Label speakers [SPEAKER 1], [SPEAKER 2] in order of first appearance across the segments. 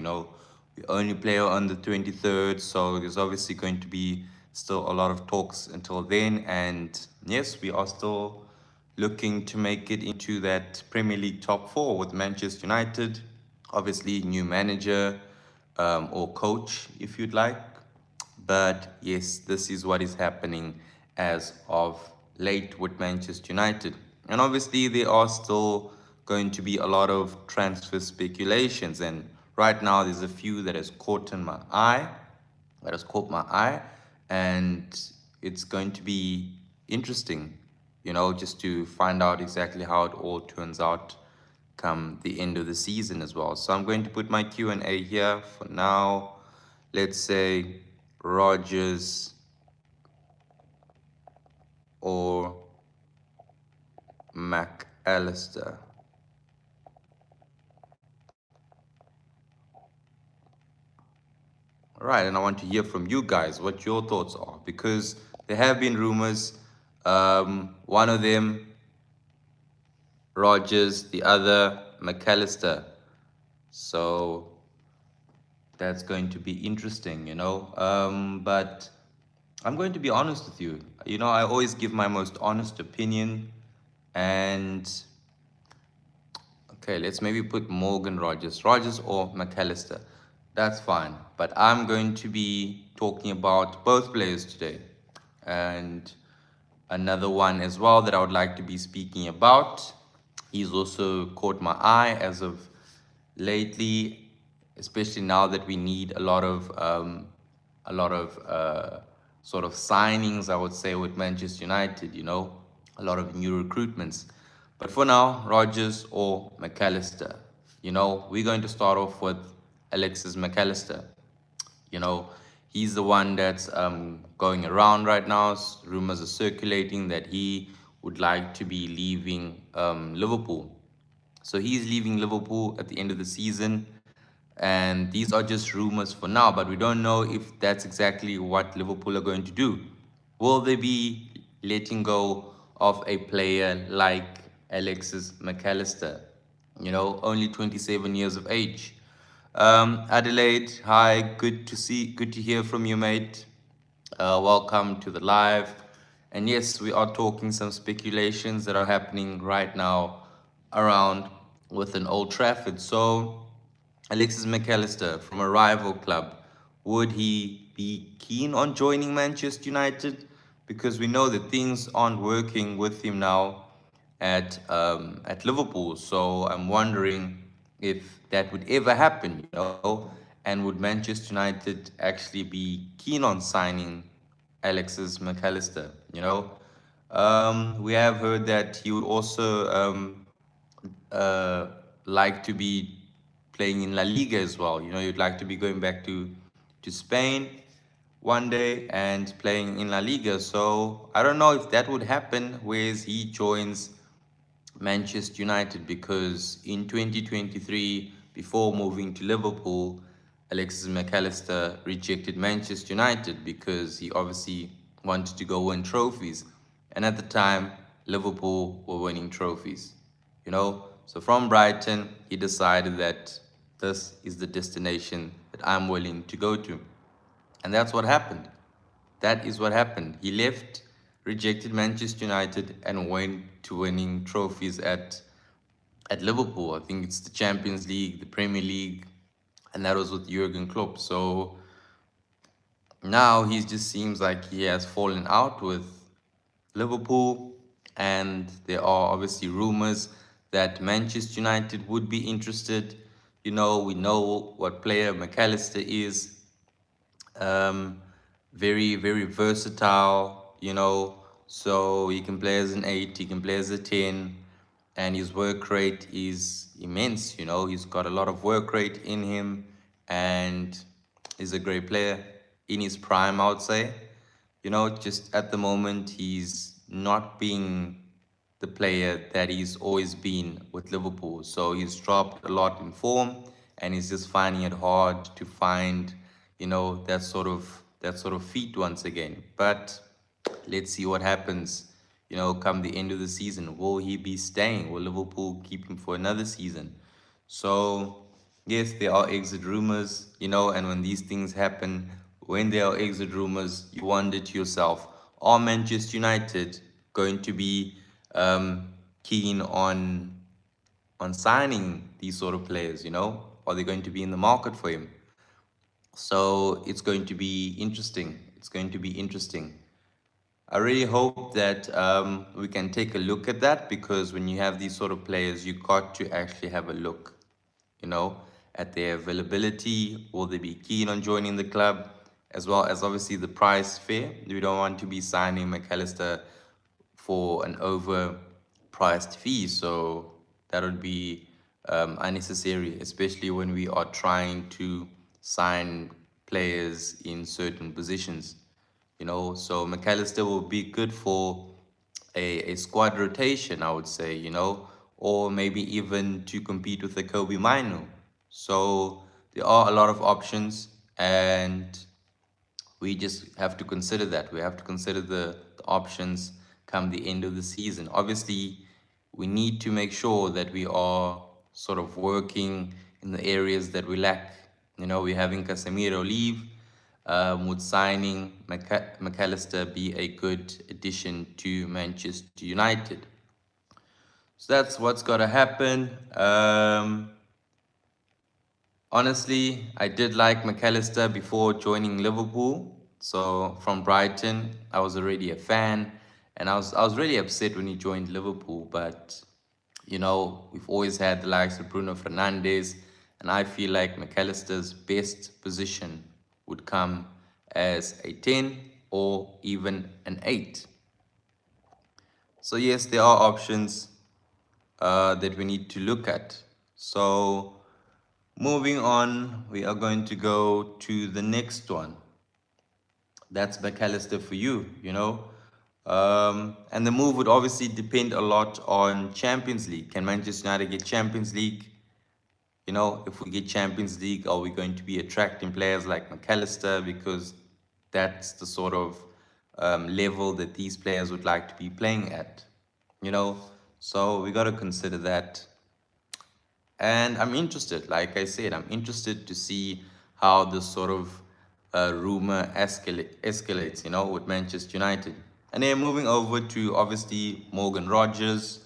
[SPEAKER 1] We only play on the 23rd, so there's obviously going to be still a lot of talks until then. And yes, we are still looking to make it into that Premier League top four with Manchester United. Obviously, new manager or coach, if you'd like. But yes, this is what is happening as of late with Manchester United. And obviously, there are still going to be a lot of transfer speculations. And right now, there's a few that has caught in my eye, that has caught my eye. And it's going to be interesting, just to find out exactly how it all turns out come the end of the season as well. So I'm going to put my Q&A here for now. Let's say Rogers or McAllister. All right, and I want to hear from you guys what your thoughts are, because there have been rumors. One of them, Rogers, the other, McAllister. So that's going to be interesting. But I'm going to be honest with you. I always give my most honest opinion. And okay, let's maybe put Morgan Rogers or McAllister. That's fine. But I'm going to be talking about both players today. And another one as well that I would like to be speaking about. He's also caught my eye as of lately, especially now that we need a lot of sort of signings, I would say, with Manchester United. A lot of new recruitments. But for now, Rogers or McAllister. We're going to start off with Alexis McAllister. You know, he's the one that's going around right now. Rumors are circulating that he would like to be leaving Liverpool. So he's leaving Liverpool at the end of the season. And these are just rumors for now, but we don't know if that's exactly what Liverpool are going to do. Will they be letting go of a player like Alexis McAllister? Only 27 years of age. Adelaide, hi, good to hear from you, mate. Welcome to the live. And yes, we are talking some speculations that are happening right now around with an Old Trafford. So, Alexis McAllister from a rival club, would he be keen on joining Manchester United? Because we know that things aren't working with him now at Liverpool. So I'm wondering if that would ever happen. And would Manchester United actually be keen on signing Alexis McAllister? We have heard that he would also uh, like to be playing in La Liga as well. You'd like to be going back to Spain one day and playing in La Liga. So I don't know if that would happen, whereas he joins Manchester United, because in 2023, before moving to Liverpool, Alexis McAllister rejected Manchester United because he obviously wanted to go win trophies. And at the time, Liverpool were winning trophies. So from Brighton, he decided that this is the destination that I'm willing to go to. And that's what happened. That is what happened. He left, rejected Manchester United, and went to winning trophies at Liverpool. I think it's the Champions League, the Premier League, and that was with Jurgen Klopp. So now he just seems like he has fallen out with Liverpool, and there are obviously rumors that Manchester United would be interested. We know what player McAllister is. Um, very, very versatile. So he can play as an 8, he can play as a 10, and his work rate is immense. He's got a lot of work rate in him, and he's a great player in his prime, I would say. Just at the moment, he's not being the player that he's always been with Liverpool. So he's dropped a lot in form, and he's just finding it hard to find, that sort of feat once again. But let's see what happens, come the end of the season. Will he be staying? Will Liverpool keep him for another season? So Yes, there are exit rumors, and when these things happen, when there are exit rumors, you wonder to yourself, are Manchester United going to be keen on signing these sort of players? Are they going to be in the market for him? So it's going to be interesting. It's going to be interesting. I really hope that we can take a look at that, because when you have these sort of players, you got to actually have a look, you know, at their availability. Will they be keen on joining the club? As well as obviously the price fair. We don't want to be signing McAllister for an overpriced fee. So that would be unnecessary, especially when we are trying to sign players in certain positions. So McAllister will be good for a squad rotation, I would say, or maybe even to compete with the Kobe Minu. So there are a lot of options, and we just have to consider that. We have to consider the options come the end of the season. Obviously, we need to make sure that we are sort of working in the areas that we lack. We're having Casemiro leave. Would signing McAllister be a good addition to Manchester United? So that's what's got to happen. Honestly, I did like McAllister before joining Liverpool. So from Brighton, I was already a fan, and I was really upset when he joined Liverpool. But we've always had the likes of Bruno Fernandes, and I feel like McAllister's best position would come as a 10 or even an 8. So yes, there are options that we need to look at. So moving on, we are going to go to the next one. That's McAllister for you. And the move would obviously depend a lot on Champions League. Can Manchester United get Champions League? If we get Champions League, are we going to be attracting players like McAllister? Because that's the sort of level that these players would like to be playing at. You know, so we got to consider that. And I'm interested, like I said, I'm interested to see how this sort of rumor escalates, with Manchester United. And then moving over to obviously Morgan Rogers,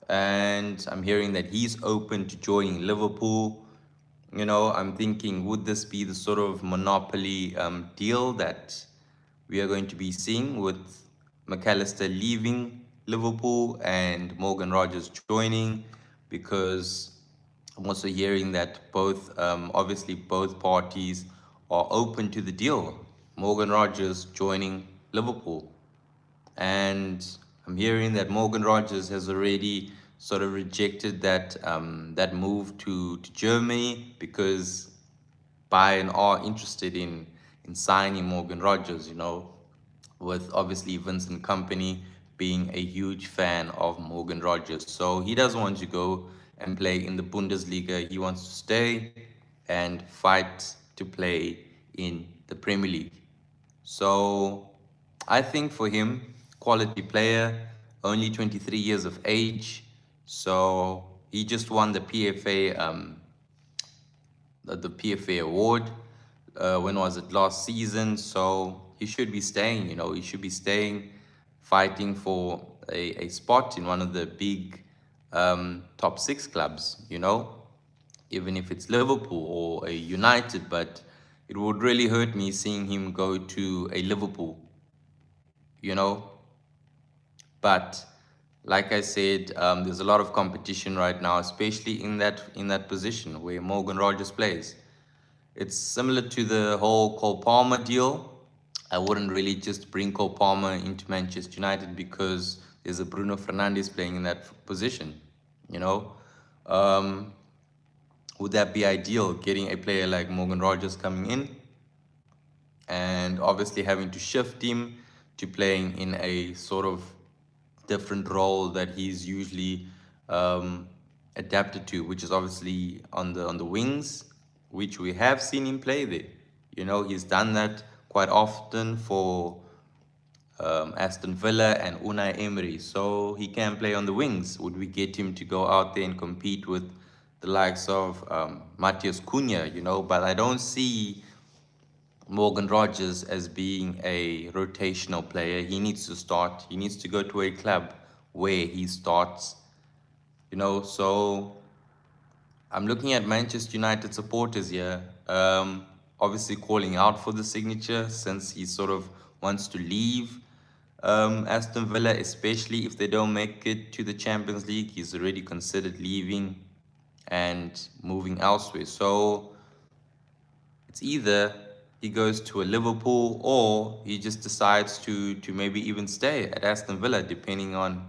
[SPEAKER 1] and I'm hearing that he's open to joining Liverpool. I'm thinking, would this be the sort of monopoly deal that we are going to be seeing, with McAllister leaving Liverpool and Morgan Rogers joining? Because I'm also hearing that obviously both parties are open to the deal. Morgan Rogers joining Liverpool. And I'm hearing that Morgan Rogers has already sort of rejected that move to Germany, because Bayern are interested in signing Morgan Rogers, with obviously Vincent Company being a huge fan of Morgan Rogers. So he doesn't want to go and play in the Bundesliga. He wants to stay and fight to play in the Premier League. So I think for him, quality player, only 23 years of age. So he just won the PFA award. When was it? Last season. So he should be staying. He should be staying, fighting for a spot in one of the big top six clubs. Even if it's Liverpool or a United. But it would really hurt me seeing him go to a Liverpool. You know, but like I said, there's a lot of competition right now, especially in that position where Morgan Rogers plays. It's similar to the whole Cole Palmer deal. I wouldn't really just bring Cole Palmer into Manchester United because there's a Bruno Fernandes playing in that position. You know, um, would that be ideal? Getting a player like Morgan Rogers coming in, and obviously having to shift him to playing in a sort of different role that he's usually adapted to, which is obviously on the wings, which we have seen him play there. He's done that quite often for Aston Villa and Unai Emery, so he can play on the wings. Would we get him to go out there and compete with the likes of Matheus Cunha, but I don't see Morgan Rogers as being a rotational player. He needs to start. He needs to go to a club where he starts, So I'm looking at Manchester United supporters here, obviously calling out for the signature since he sort of wants to leave Aston Villa, especially if they don't make it to the Champions League. He's already considered leaving and moving elsewhere. So it's either he goes to a Liverpool or he just decides to maybe even stay at Aston Villa, depending on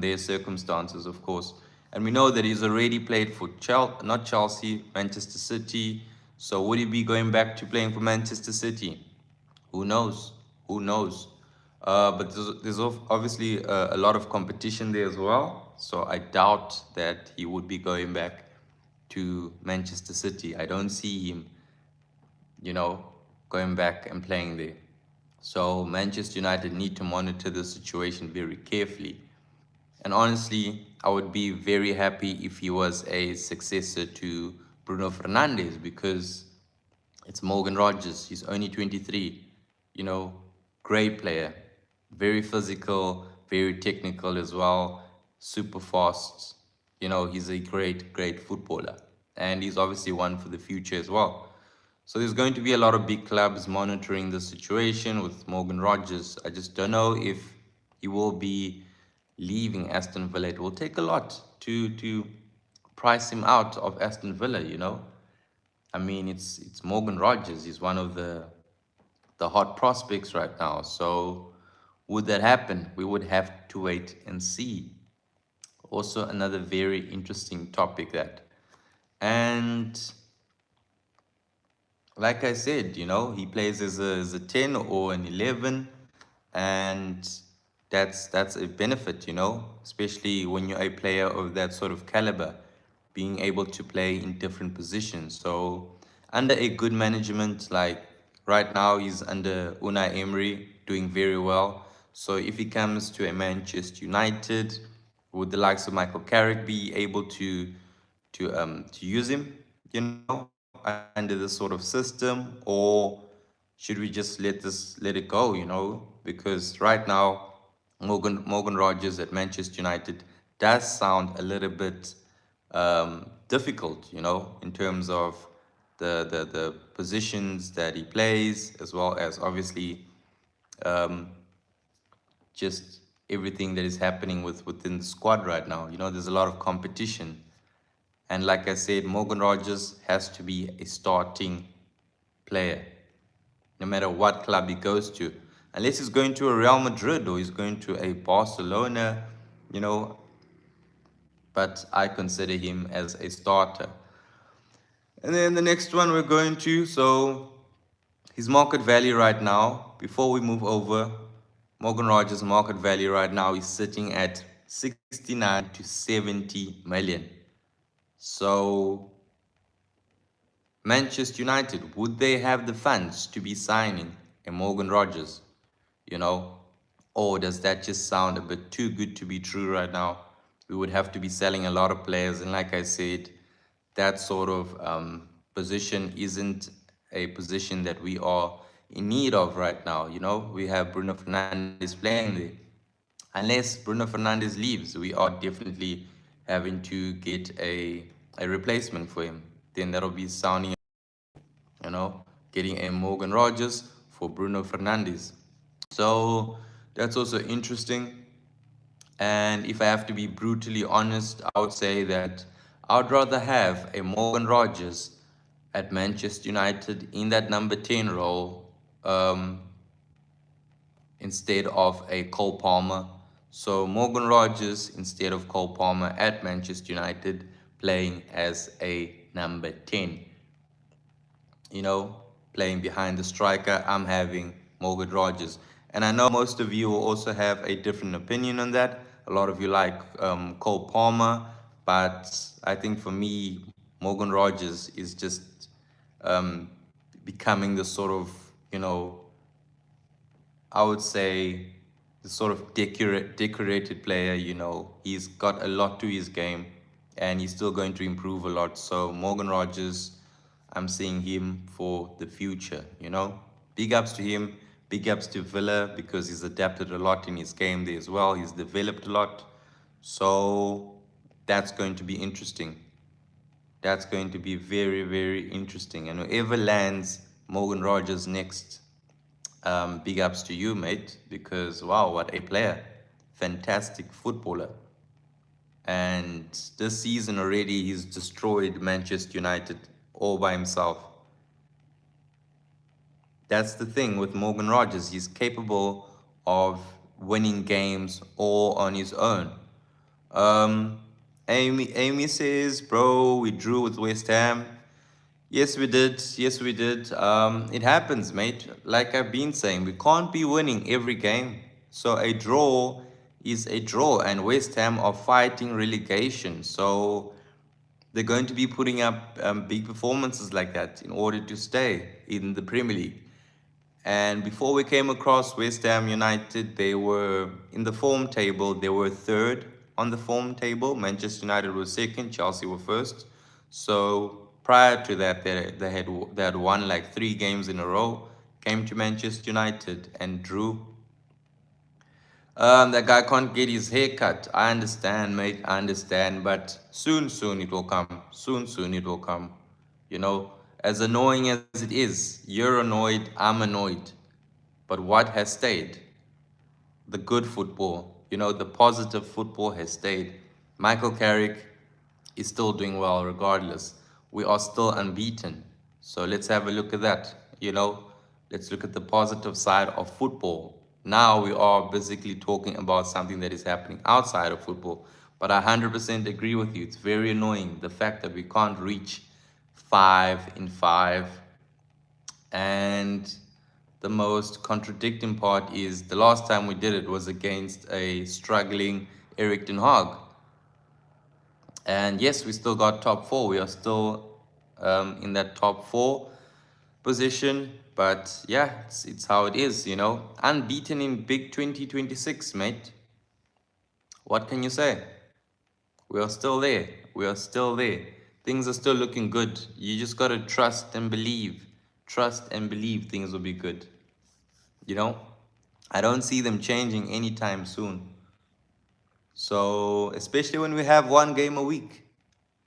[SPEAKER 1] their circumstances, of course. And we know that he's already played for not Chelsea, Manchester City. So would he be going back to playing for Manchester City? Who knows? Who knows? But there's obviously a lot of competition there as well. So I doubt that he would be going back to Manchester City. I don't see him, you know, going back and playing there. So Manchester United need to monitor the situation very carefully. And honestly, I would be very happy if he was a successor to Bruno Fernandes because it's Morgan Rogers. He's only 23. You know, great player. Very physical, very technical as well. Super fast. He's a great, great footballer. And he's obviously one for the future as well. So there's going to be a lot of big clubs monitoring the situation with Morgan Rogers. I just don't know if he will be leaving Aston Villa. It will take a lot to price him out of Aston Villa. I mean, it's Morgan Rogers. He's one of the hot prospects right now. So would that happen? We would have to wait and see. Also, another very interesting topic that. And like I said, he plays as a 10 or an 11, and that's a benefit, especially when you're a player of that sort of caliber, being able to play in different positions. So under a good management, like right now he's under Unai Emery, doing very well. So if he comes to a Manchester United, would the likes of Michael Carrick be able to use him, under this sort of system, or should we just let it go, Because right now, Morgan Rogers at Manchester United does sound a little bit difficult, in terms of the positions that he plays, as well as obviously um, just everything that is happening within the squad right now. There's a lot of competition. And like I said, Morgan Rogers has to be a starting player, no matter what club he goes to. Unless he's going to a Real Madrid or he's going to a Barcelona, you know, but I consider him as a starter. And then the next one we're going to, so his market value right now, before we move over, Morgan Rogers' market value right now is sitting at 69 to 70 million. So Manchester United, would they have the funds to be signing a Morgan Rogers? You know, or does that just sound a bit too good to be true right now? We would have to be selling a lot of players, and like I said, that sort of position isn't a position that we are in need of right now. We have Bruno Fernandes playing there. Unless Bruno Fernandes leaves, we are definitely having to get a replacement for him. Then that'll be sounding, getting a Morgan Rogers for Bruno Fernandes. So that's also interesting. And if I have to be brutally honest, I would say that I would rather have a Morgan Rogers at Manchester United in that number 10 role, instead of a Cole Palmer. So Morgan Rogers instead of Cole Palmer at Manchester United, playing as a number 10. Playing behind the striker, I'm having Morgan Rogers. And I know most of you will also have a different opinion on that. A lot of you like Cole Palmer, but I think for me, Morgan Rogers is just um, becoming the sort of, I would say, the sort of decorated player. He's got a lot to his game, and he's still going to improve a lot. So Morgan Rogers, I'm seeing him for the future, you know. Big ups to him, big ups to Villa because he's adapted a lot in his game there as well. He's developed a lot. So that's going to be interesting. That's going to be very, very interesting. And whoever lands Morgan Rogers next, big ups to you, mate, because wow, what a player. Fantastic footballer. And this season already, he's destroyed Manchester United all by himself. That's the thing with Morgan Rogers. He's capable of winning games all on his own. Um, Amy says, bro, we drew with West Ham. Yes, we did. Yes, we did. It happens, mate. Like I've been saying, we can't be winning every game. So a draw is a draw, and West Ham are fighting relegation. So they're going to be putting up big performances like that in order to stay in the Premier League. And before we came across West Ham United, they were in the form table. They were third on the form table. Manchester United was second. Chelsea were first. So prior to that, they had won like 3 games in a row. Came to Manchester United and drew. That guy can't get his hair cut. I understand, mate. I understand. But soon, soon it will come. Soon, soon it will come. You know, as annoying as it is, you're annoyed, I'm annoyed. But what has stayed? The good football, you know, the positive football has stayed. Michael Carrick is still doing well regardless. We are still unbeaten. So let's have a look at that. You know, let's look at the positive side of football. Now we are basically talking about something that is happening outside of football. But I 100% agree with you. It's very annoying the fact that we can't reach 5 in 5. And the most contradicting part is the last time we did it was against a struggling Eric Ten Hag. And yes, we still got top 4. We are still in that top 4 position. But yeah, it's how it is, you know. Unbeaten in big 2026, mate. What can you say? We are still there. We are still there. Things are still looking good. You just got to trust and believe. Trust and believe things will be good. You know, I don't see them changing anytime soon. So, especially when we have 1 game a week,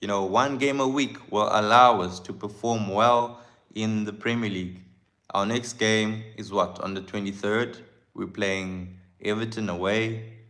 [SPEAKER 1] you know, 1 game a week will allow us to perform well in the Premier League. Our next game is what, on the 23rd? We're playing Everton away.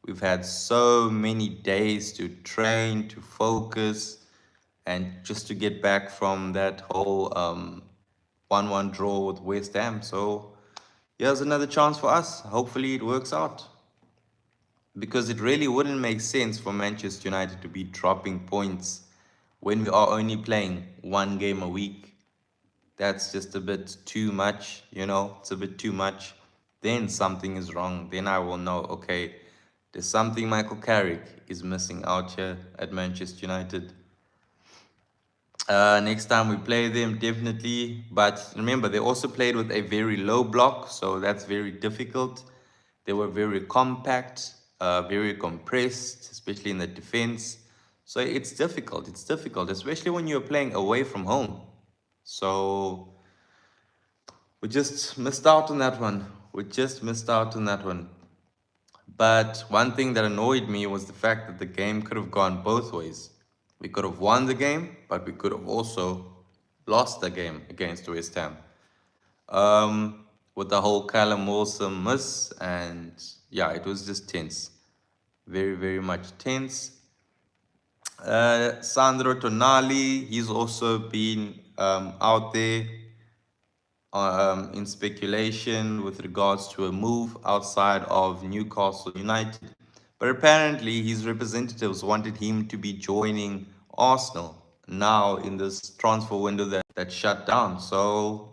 [SPEAKER 1] We've had so many days to train, to focus, and just to get back from that whole 1-1 draw with West Ham. So, here's another chance for us. Hopefully, it works out. Because it really wouldn't make sense for Manchester United to be dropping points when we are only playing 1 game a week. That's just a bit too much, you know, it's a bit too much. Then something is wrong. Then I will know, okay, there's something Michael Carrick is missing out here at Manchester United. Next time we play them, definitely. But remember, they also played with a very low block, so that's very difficult. They were very compact, very compressed, especially in the defense. So it's difficult. It's difficult, especially when you're playing away from home. So we just missed out on that one. We just missed out on that one. But one thing that annoyed me was the fact that the game could have gone both ways. We could have won the game, but we could have also lost the game against West Ham. With the whole Callum Wilson miss, and yeah, it was just tense. Very, very much tense. Sandro Tonali, he's also been out there in speculation with regards to a move outside of Newcastle United. But apparently, his representatives wanted him to be joining Arsenal now in this transfer window that shut down. So,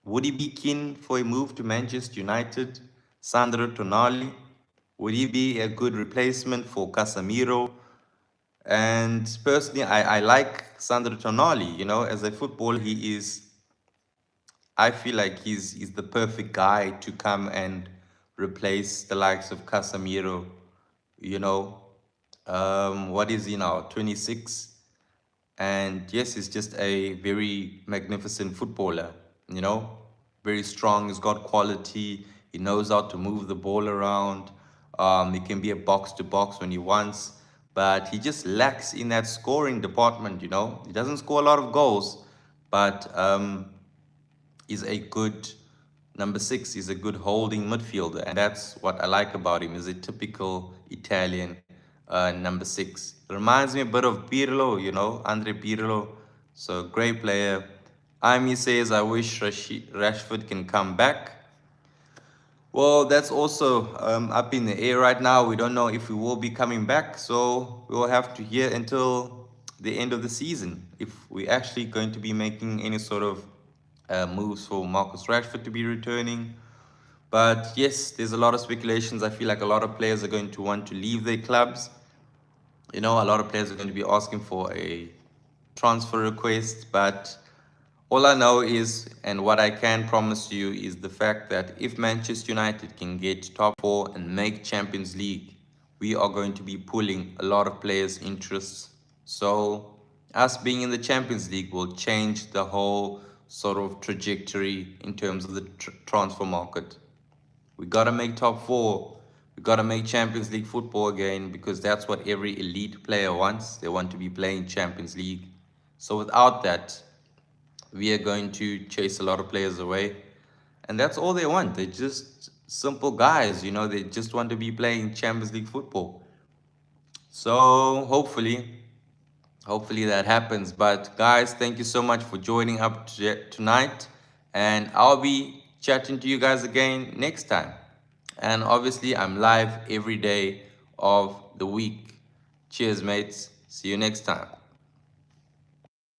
[SPEAKER 1] would he be keen for a move to Manchester United? Sandro Tonali? Would he be a good replacement for Casemiro? And personally, I like Sandro Tonali. You know, as a footballer, he is, I feel like he's the perfect guy to come and replace the likes of Casemiro, you know. What is he now? 26. And yes, he's just a very magnificent footballer, you know, very strong. He's got quality. He knows how to move the ball around. He can be a box to box when he wants, but he just lacks in that scoring department, you know. He doesn't score a lot of goals, but is a good number six. He's a good holding midfielder, and that's what I like about him. Is a typical Italian number six. Reminds me a bit of Pirlo, you know, Andre Pirlo. So great player. Amy says, I wish Rashford can come back. Well, that's also up in the air right now. We don't know if we will be coming back, so we will have to hear until the end of the season if we're actually going to be making any sort of moves for Marcus Rashford to be returning. But yes, there's a lot of speculations. I feel like a lot of players are going to want to leave their clubs. You know, a lot of players are going to be asking for a transfer request, but all I know is, and what I can promise you, is the fact that if Manchester United can get top four and make Champions League, we are going to be pulling a lot of players' interests. So, us being in the Champions League will change the whole sort of trajectory in terms of the transfer market. We got to make top four. We got to make Champions League football again because that's what every elite player wants. They want to be playing Champions League. So, without that, we are going to chase a lot of players away. And that's all they want. They're just simple guys, you know, they just want to be playing Champions League football. So hopefully that happens. But guys, thank you so much for joining up tonight. And I'll be chatting to you guys again next time. And obviously, I'm live every day of the week. Cheers, mates. See you next time.